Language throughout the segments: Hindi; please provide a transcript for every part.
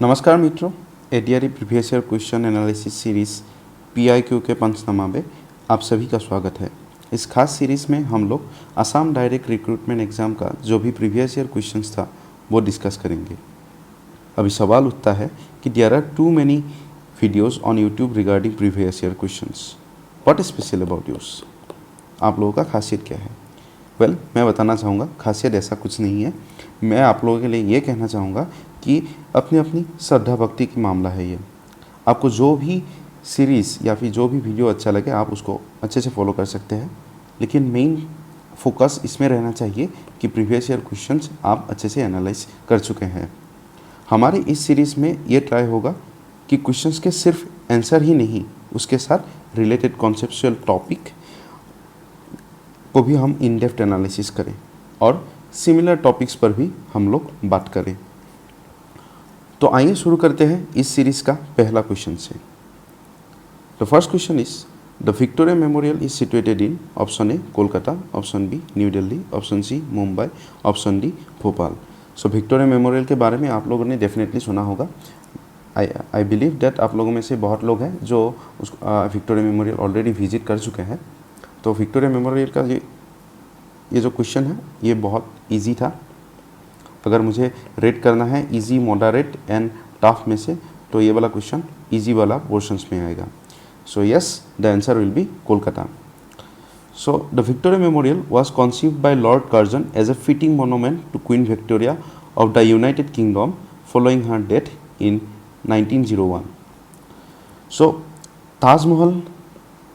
नमस्कार मित्रों, ADRE previous year question analysis series PIQ के पंचनामा में आप सभी का स्वागत है। इस खास सीरीज़ में हम लोग असम डायरेक्ट रिक्रूटमेंट एग्ज़ाम का जो भी प्रीवियस ईयर क्वेश्चंस था वो डिस्कस करेंगे। अभी सवाल उठता है कि there are too many videos on YouTube regarding previous year questions, what is special about yours? आप लोगों का खासियत क्या है? वेल, मैं बताना चाहूँगा खासियत ऐसा कुछ नहीं है। मैं आप लोगों के लिए ये कहना चाहूँगा कि अपनी अपनी श्रद्धा भक्ति की मामला है ये। आपको जो भी सीरीज़ या फिर जो भी वीडियो अच्छा लगे आप उसको अच्छे से फॉलो कर सकते हैं, लेकिन मेन फोकस इसमें रहना चाहिए कि प्रीवियस ईयर क्वेश्चंस आप अच्छे से एनालाइज कर चुके हैं। हमारे इस सीरीज़ में ये ट्राई होगा कि क्वेश्चंस के सिर्फ आंसर ही नहीं, उसके साथ रिलेटेड कॉन्सेप्चुअल टॉपिक को भी हम इन डेप्थ एनालिसिस करें और सिमिलर टॉपिक्स पर भी हम लोग बात करें। तो आइए शुरू करते हैं इस सीरीज़ का पहला क्वेश्चन से। The first question is the Victoria Memorial is situated in option A Kolkata, option B New Delhi, option C Mumbai, option D Bhopal. So Victoria Memorial के बारे में आप लोगों ने डेफिनेटली सुना होगा। आई बिलीव दैट आप लोगों में से बहुत लोग हैं जो उस विक्टोरिया मेमोरियल ऑलरेडी विजिट कर चुके हैं। तो विक्टोरिया मेमोरियल का ये जो क्वेश्चन है ये बहुत इजी था। अगर मुझे रेट करना है इजी, मॉडरेट एंड टफ में से, तो ये वाला क्वेश्चन इजी वाला पोर्शंस में आएगा। So yes, the answer will be Kolkata. So the Victoria memorial was conceived by Lord Curzon as a fitting monument to Queen Victoria of the United Kingdom following her death in 1901. सो ताजमहल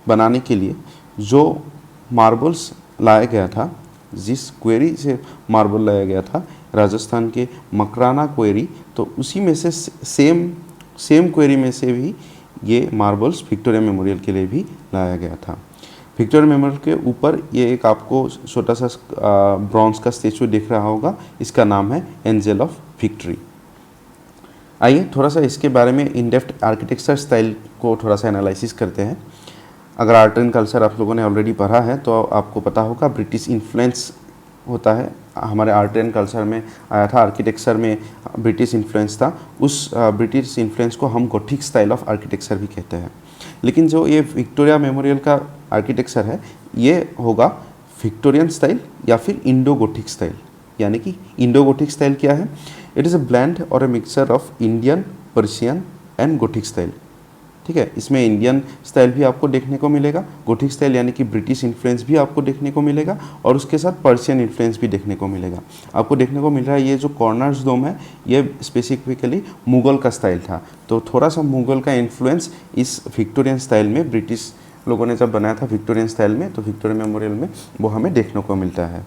बनाने के लिए जो मार्बल्स लाया गया था, जिस क्वेरी से मार्बल लाया गया था राजस्थान के मकराना क्वेरी, तो उसी में से सेम क्वेरी में से भी ये मार्बल्स विक्टोरिया मेमोरियल के लिए भी लाया गया था। विक्टोरिया मेमोरियल के ऊपर ये एक आपको छोटा सा ब्रॉन्ज का स्टेचू दिख रहा होगा, इसका नाम है एंजल ऑफ विक्ट्री। आइए थोड़ा सा इसके बारे में इन डेप्थ आर्किटेक्चर स्टाइल को थोड़ा सा एनालिसिस करते हैं। अगर आर्ट एंड कल्चर आप लोगों ने ऑलरेडी पढ़ा है तो आपको पता होगा ब्रिटिश इन्फ्लुएंस होता है। हमारे आर्ट एंड कल्चर में आया था, आर्किटेक्चर में ब्रिटिश इन्फ्लुएंस था। उस ब्रिटिश इन्फ्लुएंस को हम गोथिक स्टाइल ऑफ आर्किटेक्चर भी कहते हैं। लेकिन जो ये विक्टोरिया मेमोरियल का आर्किटेक्चर है ये होगा विक्टोरियन स्टाइल या फिर इंडो गोथिक स्टाइल। यानी कि इंडो गोथिक स्टाइल क्या है? इट इज़ अ ब्लेंड और a mixture of Indian, Persian and Gothic style. ठीक है, इसमें इंडियन स्टाइल भी आपको देखने को मिलेगा, गोथिक स्टाइल यानी कि ब्रिटिश इन्फ्लुएंस भी आपको देखने को मिलेगा, और उसके साथ पर्शियन इन्फ्लुएंस भी देखने को मिलेगा। आपको देखने को मिल रहा है ये जो कॉर्नर्स डोम है ये स्पेसिफिकली मुग़ल का स्टाइल था। तो थोड़ा सा मुग़ल का इन्फ्लुएंस इस विक्टोरियन स्टाइल में, ब्रिटिश लोगों ने जब बनाया था विक्टोरियन स्टाइल में, तो विक्टोरिया मेमोरियल में वो हमें देखने को मिलता है।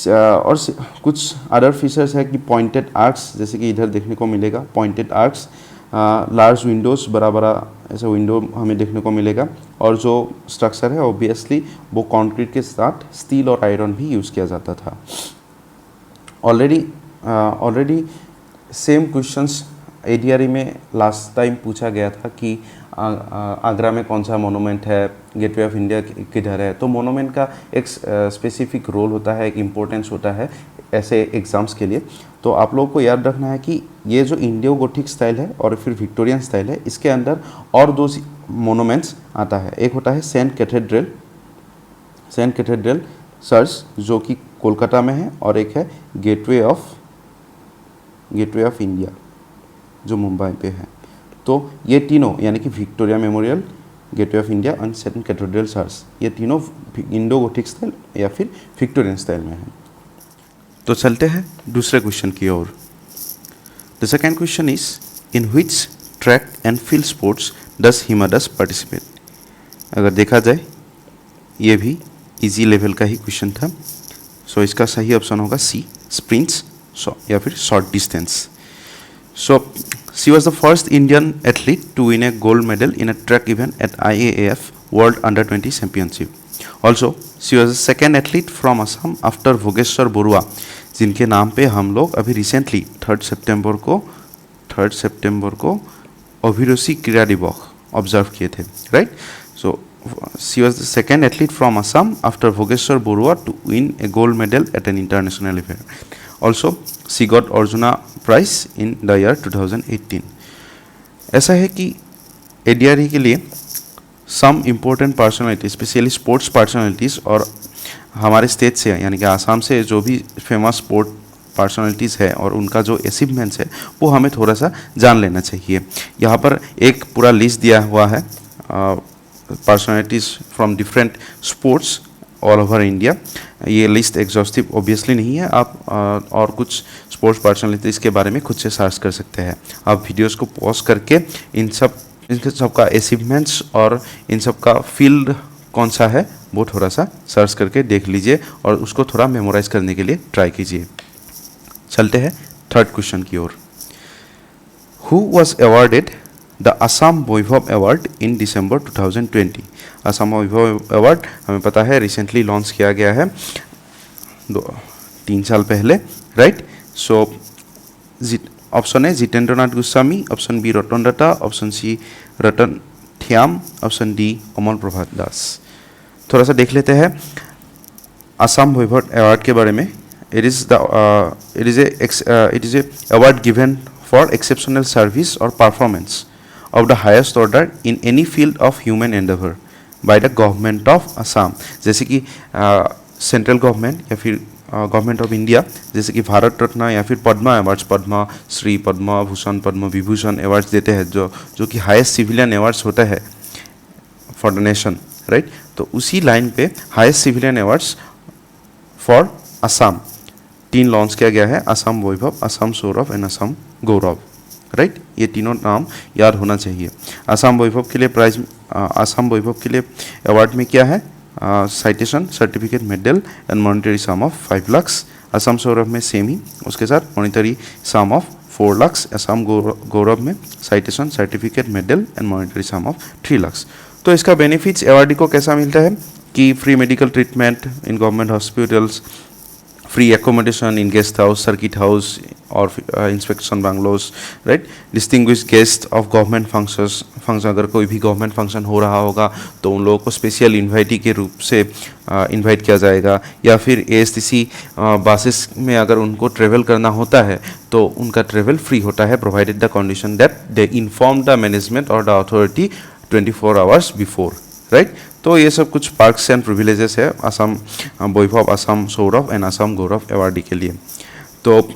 और कुछ अदर फीचर्स है कि पॉइंटेड आर्क्स, जैसे कि इधर देखने को मिलेगा पॉइंटेड आर्क्स, लार्ज विंडोज़, बड़ा बड़ा ऐसा विंडो हमें देखने को मिलेगा। और जो स्ट्रक्चर है ऑब्वियसली वो कंक्रीट के साथ स्टील और आयरन भी यूज़ किया जाता था। ऑलरेडी सेम क्वेश्चंस एडीआरई में लास्ट टाइम पूछा गया था कि आगरा में कौन सा मोनूमेंट है, गेटवे ऑफ इंडिया किधर है। तो मोनूमेंट का एक स्पेसिफिक रोल होता है, एक इम्पोर्टेंस होता है ऐसे एग्ज़ाम्स के लिए। तो आप लोगों को याद रखना है कि ये जो इंडियो गोथिक स्टाइल है और फिर विक्टोरियन स्टाइल है, इसके अंदर और दो मोनूमेंट्स आता है। एक होता है सेंट कैथेड्रल चर्च जो कि कोलकाता में है, और एक है गेटवे ऑफ इंडिया जो मुंबई पे है। तो ये तीनों यानी कि Victoria Memorial, Gateway of India and Saint Cathedral Church, ये तीनों इंडो गोथिक स्टाइल या फिर विक्टोरियन स्टाइल में है। तो चलते हैं दूसरे क्वेश्चन की ओर। The second question is in which track and field sports does Hima Das participate? अगर देखा जाए ये भी इजी लेवल का ही क्वेश्चन था। सो इसका सही ऑप्शन होगा सी, स्प्रिंट्स या फिर short distance. So she was the first Indian athlete to win a gold medal in a track event at IAAF world under 20 championship. Also she was the second athlete from Assam after Bhogeshwar Baruah, जिनके नाम पे हम लोग अभी रिसेंटली 3 सितंबर को अभिरुचि क्रीड़ा दिवस ऑब्जर्व किए थे, right. So she was the second athlete from Assam after Bhogeshwar Baruah to win a gold medal at an international event. Also, she got Arjuna prize in the year 2018। ऐसा है कि ADRE के लिए some important personality, specially sports personalities और हमारे स्टेट से यानी कि आसाम से जो भी फेमस स्पोर्ट पर्सनालिटीज़ है और उनका जो अचीवमेंट्स है वो हमें थोड़ा सा जान लेना चाहिए। यहाँ पर एक पूरा लिस्ट दिया हुआ है personalities from different sports all over India. ये लिस्ट एग्जॉस्टिव ऑब्वियसली नहीं है, आप और कुछ स्पोर्ट्स पर्सनालिटीज़ के बारे में खुद से सर्च कर सकते हैं। आप वीडियोस को पॉज करके इन सब का अचीवमेंट्स और इन सब का फील्ड कौन सा है वो थोड़ा सा सर्च करके देख लीजिए और उसको थोड़ा मेमोराइज करने के लिए ट्राई कीजिए। चलते हैं थर्ड क्वेश्चन की ओर। Who was awarded the Assam Vaibhav award in December 2020? Assam Vaibhav award हमें पता है रिसेंटली लॉन्च किया गया है 3 साल पहले, राइट। सो ऑप्शन है जितेंद्र नाथ Goswami, option B Ratan Tata, option C रतन ठ्याम, ऑप्शन डी अमल प्रभात दास। थोड़ा सा देख लेते हैं असम वैभव अवार्ड के बारे में। It is a award given for exceptional service और performance of the highest order in any field of human endeavor by the government of Assam। जैसे कि सेंट्रल गवर्नमेंट या फिर गवर्नमेंट ऑफ इंडिया, जैसे कि भारत रत्न या फिर पद्मा अवार्ड्स, पद्मा श्री, पद्मा भूषण, पद्म विभूषण अवार्ड्स देते हैं जो कि हाईएस्ट सिविलियन अवार्ड्स होता है फॉर द नेशन, राइट। तो उसी लाइन पे highest civilian awards for Assam 3 launch किया गया है, असम वैभव, असम सौरभ एंड असम गौरव, राइट। ये तीनों नाम याद होना चाहिए। असम वैभव के लिए प्राइज, असम वैभव के लिए अवार्ड में क्या है, citation, certificate, medal and monetary sum of 5 lakh. Assam Saurabh में सेम ही, उसके साथ monetary sum of 4 lakh. Assam Gaurav में citation, certificate, medal and monetary sum of 3 lakh. तो इसका बेनिफिट्स अवार्डी को कैसा मिलता है कि free medical treatment in government hospitals, free accommodation in guest house, circuit house और inspection bungalows, right. Distinguished guest of government function, अगर कोई भी गवर्नमेंट फंक्शन हो रहा होगा तो उन लोगों को स्पेशल इन्वाइटी के रूप से इन्वाइट किया जाएगा। या फिर ASTC बसेस में अगर उनको ट्रेवल करना होता है तो उनका ट्रेवल फ्री होता है, provided the condition that they inform the management और the authority 24 hours before, right. तो ये सब कुछ पार्क्स एंड प्रिविलेजेस है असम वैभव, असम सौरभ एंड असम गौरव अवार्डी के लिए। तो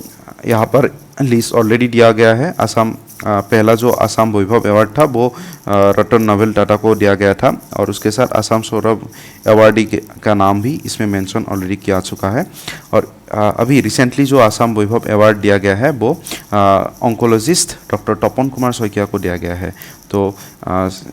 यहाँ पर लिस्ट ऑलरेडी दिया गया है। असम पहला जो असम वैभव अवार्ड था वो रतन नवल टाटा को दिया गया था और उसके साथ असम सौरभ अवार्डी का नाम भी इसमें मेंशन ऑलरेडी किया चुका है। और अभी रिसेंटली जो असम वैभव अवार्ड दिया गया है वो ऑन्कोलॉजिस्ट डॉक्टर तपन कुमार शइकिया को दिया गया है। तो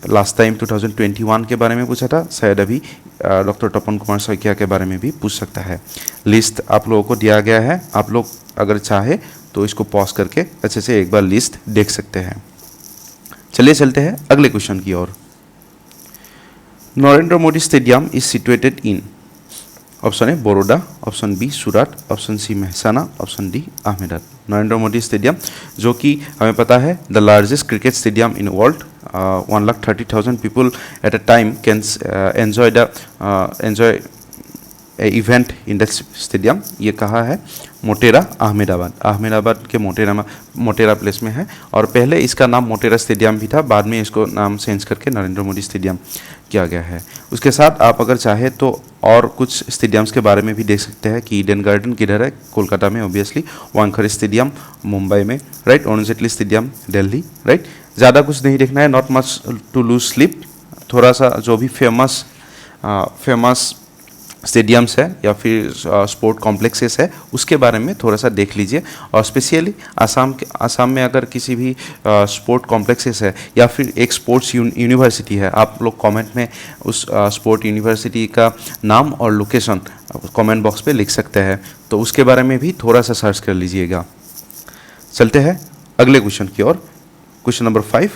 लास्ट टाइम 2021 के बारे में पूछा था, शायद अभी डॉक्टर तपन कुमार शइकिया के बारे में भी पूछ सकता है। लिस्ट आप लोगों को दिया गया है, आप लोग अगर चाहे तो इसको पॉज करके अच्छे से एक बार लिस्ट देख सकते हैं। चलिए चलते हैं अगले क्वेश्चन की ओर। Narendra Modi stadium is situated in, option A Baroda, option B Surat, option C Mehsana, option D Ahmedabad. Narendra Modi stadium जो कि हमें पता है the largest cricket stadium in world, 1,30,000 people at a time can enjoy event in the stadium. ये कहाँ है, मोटेरा, अहमदाबाद के मोटेरा प्लेस में है। और पहले इसका नाम मोटेरा स्टेडियम भी था, बाद में इसको नाम चेंज करके नरेंद्र मोदी स्टेडियम किया गया है। उसके साथ आप अगर चाहे तो और कुछ स्टेडियम्स के बारे में भी देख सकते हैं कि ईडन गार्डन किधर है, कोलकाता में ऑब्वियसली, वानखेड़े स्टेडियम मुंबई में, right, Arun Jaitley stadium Delhi, right. ज़्यादा कुछ नहीं देखना है, not much to lose sleep. थोड़ा सा जो भी फेमस स्टेडियम्स है या फिर स्पोर्ट कॉम्प्लेक्सेस है उसके बारे में थोड़ा सा देख लीजिए। और स्पेशली आसाम में अगर किसी भी स्पोर्ट कॉम्प्लेक्सेस है या फिर एक स्पोर्ट्स यूनिवर्सिटी है, आप लोग कमेंट में उस स्पोर्ट यूनिवर्सिटी का नाम और लोकेशन कमेंट बॉक्स पे लिख सकते हैं, तो उसके बारे में भी थोड़ा सा सर्च कर लीजिएगा। चलते हैं अगले क्वेश्चन की ओर। Question number 5,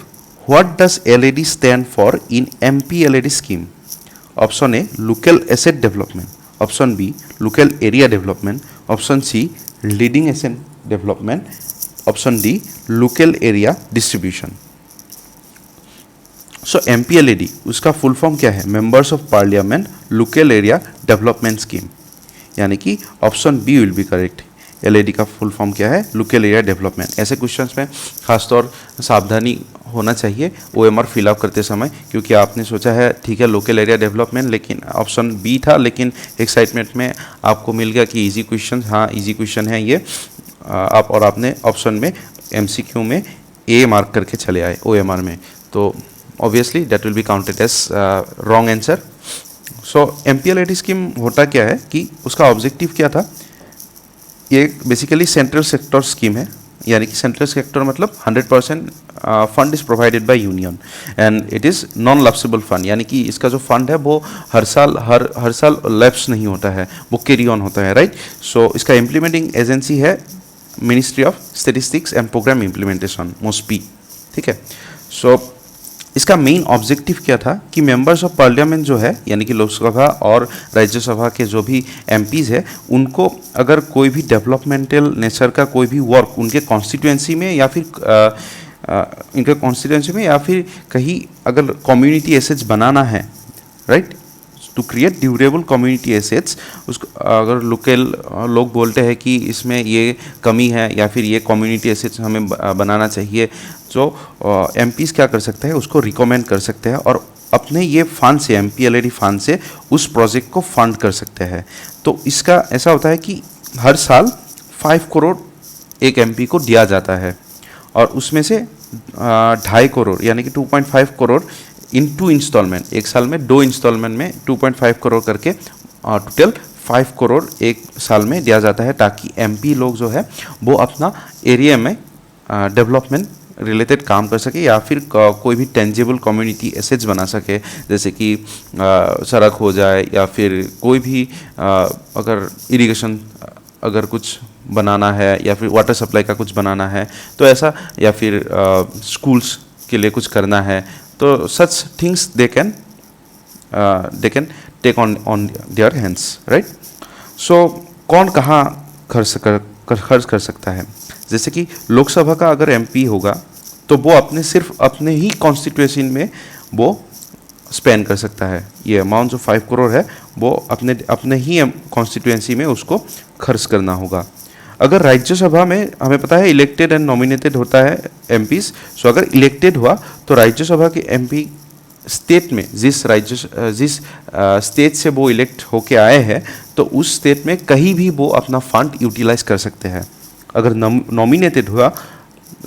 what does LED stand for in MPLAD scheme? Option A local asset development, option B local area development, option C leading asset development, option D local area distribution. So MPLAD उसका फुल फॉर्म क्या है, members of parliament local area development scheme, यानी कि option B will be correct. LAD का फुल फॉर्म क्या है, लोकल एरिया डेवलपमेंट। ऐसे क्वेश्चंस में खासतौर सावधानी होना चाहिए OMR फिलअप करते समय, क्योंकि आपने सोचा है ठीक है लोकल एरिया डेवलपमेंट, लेकिन ऑप्शन बी था, लेकिन एक्साइटमेंट में आपको मिल गया कि इजी क्वेश्चन, हाँ इजी क्वेश्चन है ये, आप और आपने ऑप्शन में MCQ में A मार्क करके चले आए OMR में, तो obviously that will be counted as wrong answer. So MPLAD scheme होता क्या है कि उसका ऑब्जेक्टिव क्या था, ये बेसिकली सेंट्रल सेक्टर स्कीम है, यानी कि सेंट्रल सेक्टर मतलब 100% fund is provided by union and it is non lapsable fund, यानी कि इसका जो फंड है वो हर साल लैप्स नहीं होता है, वो कैरी ऑन होता है, राइट। सो इसका इम्प्लीमेंटिंग एजेंसी है ministry of statistics and programme implementation, MOSPI, ठीक है। सो इसका मेन ऑब्जेक्टिव क्या था कि मेंबर्स ऑफ पार्लियामेंट जो है, यानी कि लोकसभा और राज्यसभा के जो भी MPs है, उनको अगर कोई भी डेवलपमेंटल नेचर का कोई भी वर्क उनके कॉन्स्टिट्यूएंसी में या फिर इनके कॉन्स्टिट्यूएंसी में या फिर कहीं अगर कम्युनिटी एसेट्स बनाना है, right, to create durable community assets, उसको अगर लोकल लोग बोलते हैं कि इसमें ये कमी है या फिर ये कम्युनिटी एसेट्स हमें बनाना चाहिए, तो MPs क्या कर सकते हैं, उसको रिकमेंड कर सकते हैं और अपने ये फंड से, MPLAD फंड से उस प्रोजेक्ट को फंड कर सकते हैं। तो इसका ऐसा होता है कि हर साल 5 करोड़ एक MP को दिया जाता है और उसमें से 2.5 करोड़ यानी कि 2.5 करोड़ इन 2 इंस्टॉलमेंट, एक साल में 2 इंस्टॉलमेंट में 2.5 करोड़ करके टोटल 5 करोड़ एक साल में दिया जाता है, ताकि MP लोग जो है वो अपना एरिया में डेवलपमेंट रिलेटेड काम कर सके या फिर कोई भी टेंजिबल कम्युनिटी एसेट्स बना सके, जैसे कि सड़क हो जाए या फिर कोई भी अगर इरिगेशन अगर कुछ बनाना है या फिर वाटर सप्लाई का कुछ बनाना है तो ऐसा, या फिर स्कूल्स के लिए कुछ करना है, तो such things they can take on their hands, right. So कौन कहाँ खर्च कर सकता है, जैसे कि लोकसभा का अगर MP होगा तो वो सिर्फ अपने ही कॉन्स्टिट्यूएंसी में वो स्पेंड कर सकता है, ये अमाउंट जो 5 करोड़ है वो अपने ही कॉन्स्टिट्यूएंसी में उसको खर्च करना होगा। अगर राज्यसभा में हमें पता है इलेक्टेड एंड नॉमिनेटेड होता है MPs, सो अगर इलेक्टेड हुआ तो राज्यसभा के MP स्टेट में जिस स्टेट से वो इलेक्ट होके आए हैं तो उस स्टेट में कहीं भी वो अपना फंड यूटिलाइज कर सकते हैं। अगर नॉमिनेटेड हुआ,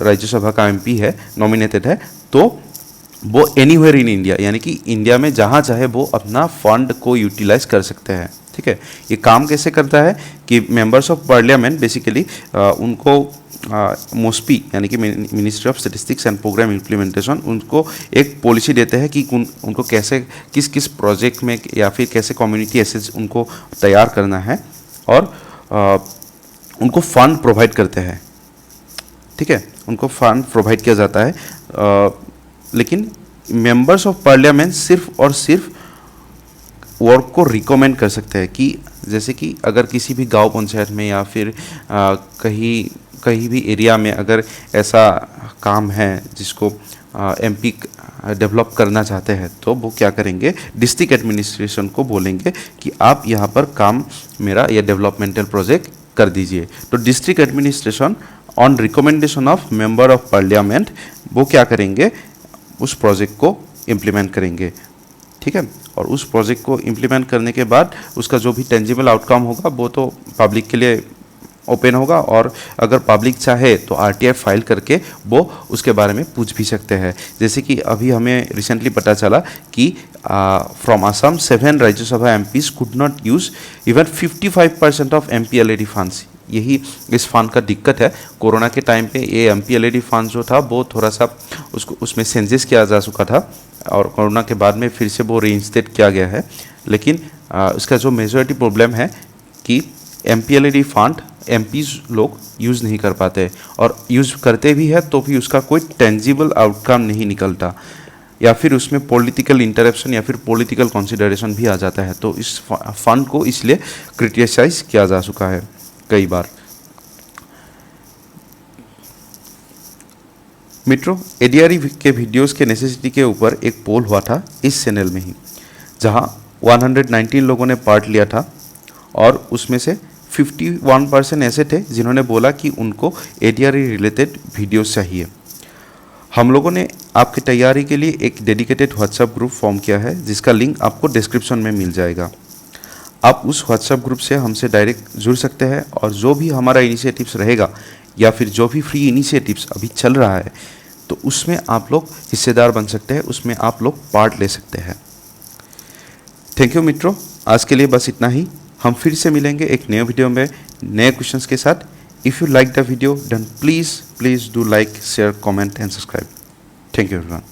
राज्यसभा का MP है, नॉमिनेटेड है, तो वो एनीवेयर इन इंडिया, यानी कि इंडिया में जहाँ चाहे वो अपना फंड को यूटिलाइज कर सकते हैं, ठीक है। ये काम कैसे करता है कि मेंबर्स ऑफ पार्लियामेंट बेसिकली उनको MOSPI यानी कि ministry of statistics and programme implementation उनको एक पॉलिसी देते हैं कि उनको कैसे किस प्रोजेक्ट में या फिर कैसे कम्युनिटी एसेट्स उनको तैयार करना है और उनको फंड प्रोवाइड करते हैं, ठीक है, उनको फंड प्रोवाइड किया जाता है। लेकिन मेंबर्स ऑफ पार्लियामेंट सिर्फ और सिर्फ वर्क को रिकमेंड कर सकते हैं कि जैसे कि अगर किसी भी गांव पंचायत में या फिर कहीं भी एरिया में अगर ऐसा काम है जिसको MP डेवलप करना चाहते हैं तो वो क्या करेंगे, डिस्ट्रिक्ट एडमिनिस्ट्रेशन को बोलेंगे कि आप यहाँ पर काम मेरा ये डेवलपमेंटल प्रोजेक्ट कर दीजिए। तो district administration on recommendation of member of parliament वो क्या करेंगे, उस प्रोजेक्ट को इम्प्लीमेंट करेंगे, ठीक है। और उस प्रोजेक्ट को इम्प्लीमेंट करने के बाद उसका जो भी टेंजिबल आउटकम होगा वो तो पब्लिक के लिए ओपन होगा और अगर पब्लिक चाहे तो RTI फाइल करके वो उसके बारे में पूछ भी सकते हैं। जैसे कि अभी हमें रिसेंटली पता चला कि from Assam 7 Rajya Sabha MPs could not use even 55% of MPLAD funds. यही इस फंड का दिक्कत है। कोरोना के टाइम पे ये MPLAD फंड जो था वो थोड़ा सा उसमें चेंजेस किया जा चुका था और कोरोना के बाद में फिर से वो रीइंस्टेट किया गया है, लेकिन इसका जो मेजॉरिटी प्रॉब्लम है कि MPLAD फंड MPs लोग यूज़ नहीं कर पाते और यूज़ करते भी है तो भी उसका कोई टेंजिबल आउटकम नहीं निकलता या फिर उसमें पॉलिटिकल इंटरप्शन या फिर पॉलिटिकल कंसिडरेशन भी आ जाता है। तो इस फंड को इसलिए क्रिटिसाइज किया जा चुका है कई बार। मित्रों, ADRE के वीडियोस के नेसेसिटी के ऊपर एक पोल हुआ था इस चैनल में ही, जहां 119 लोगों ने पार्ट लिया था और उसमें से 51% ऐसे थे जिन्होंने बोला कि उनको एडीआरई रिलेटेड वीडियोस चाहिए। हम लोगों ने आपकी तैयारी के लिए एक डेडिकेटेड व्हाट्सएप ग्रुप फॉर्म किया है, जिसका लिंक आपको डिस्क्रिप्शन में मिल जाएगा। आप उस व्हाट्सएप ग्रुप से हमसे डायरेक्ट जुड़ सकते हैं और जो भी हमारा इनिशिएटिव्स रहेगा या फिर जो भी फ्री इनिशिएटिव्स अभी चल रहा है तो उसमें आप लोग हिस्सेदार बन सकते हैं, उसमें आप लोग पार्ट ले सकते हैं। थैंक यू मित्रों, आज के लिए बस इतना ही। हम फिर से मिलेंगे एक नए वीडियो में नए क्वेश्चंस के साथ। If you like the video then please do like, share, comment and subscribe. Thank you everyone.